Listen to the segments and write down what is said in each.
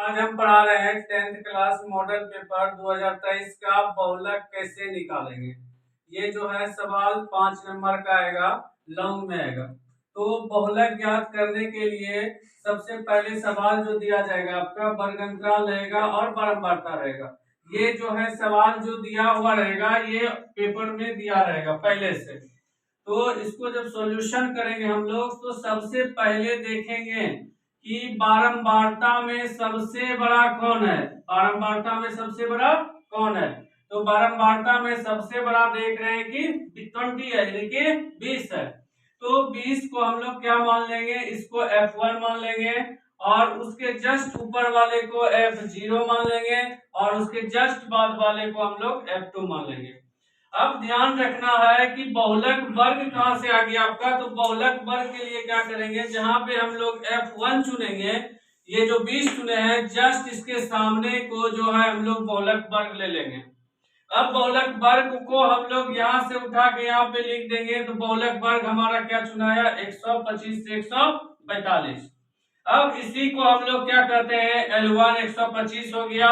आज हम पढ़ा रहे हैं 10th क्लास मॉडल पेपर 2023 का बहुलक कैसे निकालेंगे। ये जो है सवाल 5 नंबर का आएगा, लॉन्ग में आएगा। तो बहुलक ज्ञात करने के लिए सबसे पहले सवाल जो दिया जाएगा आपका वर्गंतराल रहेगा और बारंबारता रहेगा। ये जो है सवाल जो दिया हुआ रहेगा ये पेपर में दिया रहेगा पहले से। तो इसको जब सॉल्यूशन करेंगे हम लोग तो सबसे पहले देखेंगे कि बारंबारता में सबसे बड़ा कौन है। बारंबारता में सबसे बड़ा कौन है? तो बारंबारता में सबसे बड़ा देख रहे हैं कि 20 है, यानी कि 20 है। तो 20 को हम लोग क्या मान लेंगे, इसको F1 मान लेंगे और उसके जस्ट ऊपर वाले को F0 मान लेंगे और उसके जस्ट बाद वाले को हम लोग F2 मान लेंगे। अब ध्यान रखना है कि बहुलक वर्ग कहां से आ गया आपका। तो बहुलक वर्ग के लिए क्या करेंगे, जहां पे हम लोग F1 चुनेंगे, ये जो 20 चुने हैं जस्ट इसके सामने को जो है हम लोग बहुलक वर्ग ले लेंगे। अब बहुलक वर्ग को हम लोग यहाँ से उठा के यहाँ पे लिख देंगे। तो बहुलक वर्ग हमारा क्या चुना है, 125 से 145। अब इसी को हम लोग क्या कहते हैं, L1 125 हो गया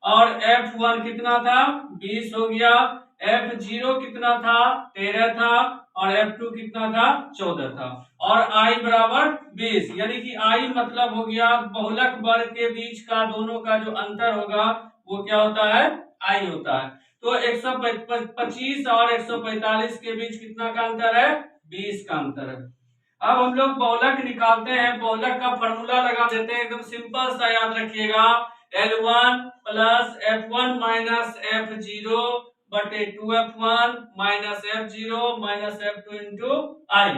और F1 कितना था, 20 हो गया। F0 कितना था, 13 था और F2 कितना था, 14 था और I बराबर 20, यानी कि I मतलब हो गया बहुलक वर्ग के बीच का दोनों का जो अंतर होगा वो क्या होता है, I होता है। तो 125 और 145 के बीच कितना का अंतर है, 20 का अंतर है। अब हम लोग बहुलक निकालते हैं। बहुलक का फॉर्मूला लगा देते हैं, एकदम सिंपल सा याद रखिएगा, L1 plus F1 minus F0 बटे 2F1 minus F0 minus F2 into I।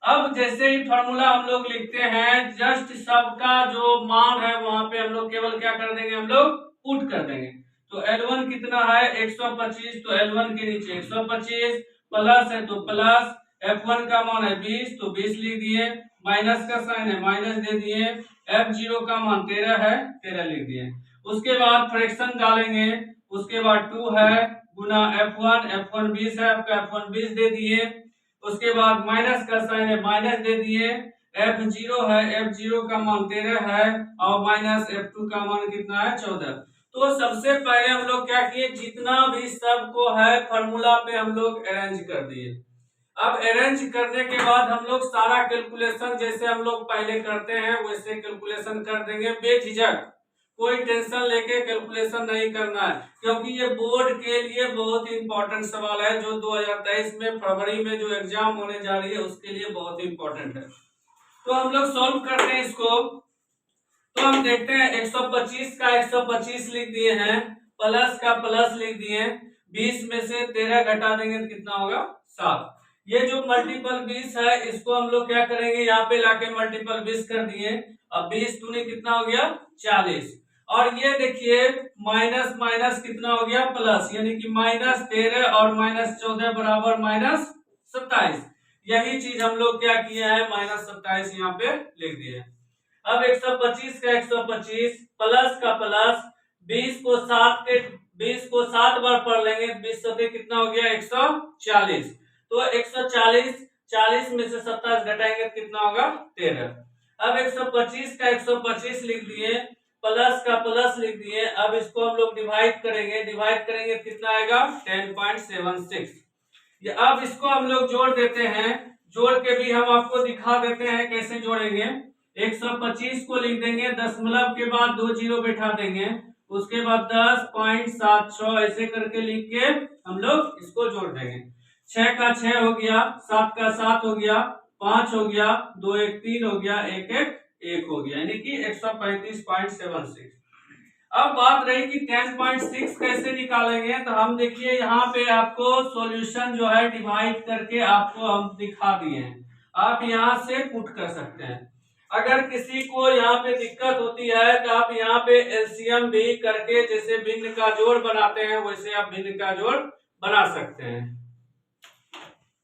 अब जैसे ही फॉर्मूला हम लोग लिखते हैं जस्ट सबका जो मान है वहां पे हम लोग केवल क्या कर देंगे, हम लोग पुट कर देंगे। तो L1 कितना है 125, तो L1 के नीचे 125 प्लस है तो प्लस, F1 का मान है 20 तो 20 लिख दिए, माइनस का साइन है माइनस दे दिए, F0 का मान 13 है 13 लिख दिए। उसके बाद फ्रैक्शन डालेंगे, उसके बाद 2 है गुना F1, F1 20 है आपका, F1 20 दे दिए। उसके बाद माइनस का साइन है माइनस दे दिए, F0 है, F0 का मान 13 है और माइनस F2 का मान कितना है 14। तो सबसे पहले हम लोग क्या किए, जितना भी सब को है फॉर्मूला पे हम लोग अरेंज कर दिए। अब अरेंज करने के बाद हम लोग सारा कैलकुलेशन जैसे हम लोग पहले करते हैं वैसे कैलकुलेशन कर देंगे बेझिझक। कोई टेंशन लेके कैलकुलेशन नहीं करना है, क्योंकि ये बोर्ड के लिए बहुत ही इंपॉर्टेंट सवाल है जो 2023 में फरवरी में जो एग्जाम होने जा रही है उसके लिए बहुत ही इंपॉर्टेंट है। तो हम लोग सॉल्व करते हैं इसको। तो हम देखते हैं 125 का 125 लिख दिए हैं, प्लस का प्लस लिख दिए, 20 में से 13 घटा देंगे तो कितना होगा 7। ये जो मल्टीपल 20 है इसको हम लोग क्या करेंगे, यहाँ पे लाके मल्टीपल 20 कर दिए। अब 20 दूनी कितना हो गया 40 और ये देखिए माइनस माइनस कितना हो गया प्लस, यानी कि माइनस 13 और माइनस 14 बराबर माइनस 27। यही चीज हम लोग क्या किए हैं, माइनस 27 यहाँ पे लिख दिए। अब 125 का 125 प्लस का प्लस, 20 को 7 बार पढ़ लेंगे, 20 सौ कितना हो गया 140। तो 140 40 में से 27 घटाएंगे तो कितना होगा 13। अब 125 का 125 लिख दिए, प्लस का प्लस लिख दिए। अब इसको हम लोग डिवाइड करेंगे कितना आएगा 10.76। अब इसको हम लोग जोड़ देते हैं, जोड़ के भी हम आपको दिखा देते हैं कैसे जोड़ेंगे। 125 को लिख देंगे, दशमलव के बाद 2 जीरो बैठा देंगे, उसके बाद 10.76 ऐसे करके लिख के हम लोग इसको जोड़ देंगे। 6 का 6 हो गया, 7 का 7 हो गया, 5 हो गया, 2 1 3 हो गया, 1 1 1 हो गया, यानी कि 135.76। अब बात रही कि 10.6 कैसे निकालेंगे। तो हम देखिए यहाँ पे आपको सॉल्यूशन जो है डिवाइड करके आपको हम दिखा दिए हैं, आप यहाँ से पुट कर सकते हैं। अगर किसी को यहाँ पे दिक्कत होती है तो आप यहाँ पे एलसीएम भी करके जैसे भिन्न का जोड़ बनाते हैं वैसे आप भिन्न का जोड़ बना सकते हैं।